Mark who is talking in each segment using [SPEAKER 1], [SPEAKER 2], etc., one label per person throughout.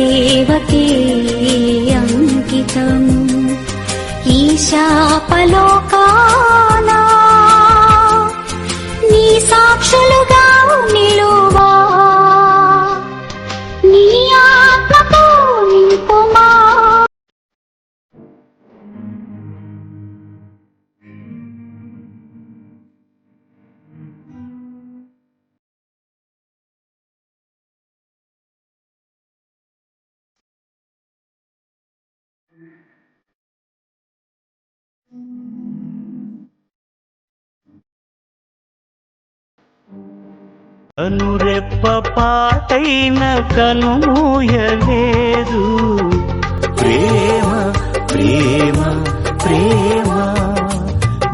[SPEAKER 1] సేవకే అంకితం ఈ శాపలోకానా నీ సాక్షులుగా నిలువా నీ ఆత్మతో నింపుమా.
[SPEAKER 2] కనురెప్ప పాటైన కనుమూయలేదు ప్రేమ ప్రేమ ప్రేమ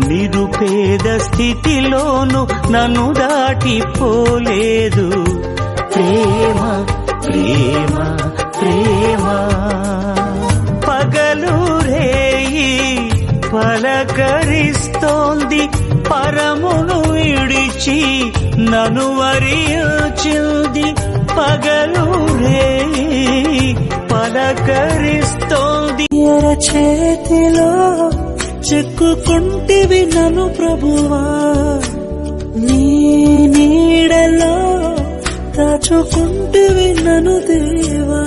[SPEAKER 2] నిరుపేద స్థితిలోను నన్ను దాటిపోలేదు ప్రేమ ప్రేమ ప్రేమ పగలు రేయి పలకరిస్తోంది పరమును విడిచి నన్ను వరించింది పగలు రేయి పలకరిస్తోంది
[SPEAKER 3] చేతిలో చెక్కుకుంటివి నన్ను ప్రభువా నీ నీడలో దాచుకుంటివి నన్ను దేవా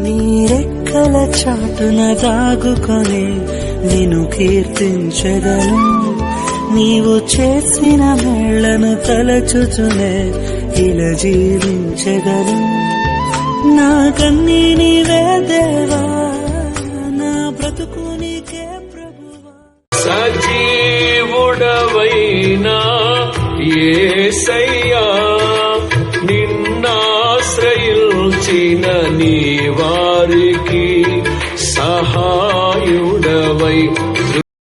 [SPEAKER 3] నీ రెక్కల చాటున దాగుకొని నిన్ను కీర్తించగలను నీవు చేసిన మేళ్లను తలచుచునే ఇలా జీవించగలను నా కన్నీ నీవే దేవా నా బ్రతుకు నీకే ప్రభువా.
[SPEAKER 4] సజీవుడవైనా యేసయ్యా నిన్నాశ్రయించిన నీ వారికి సహాయుడవై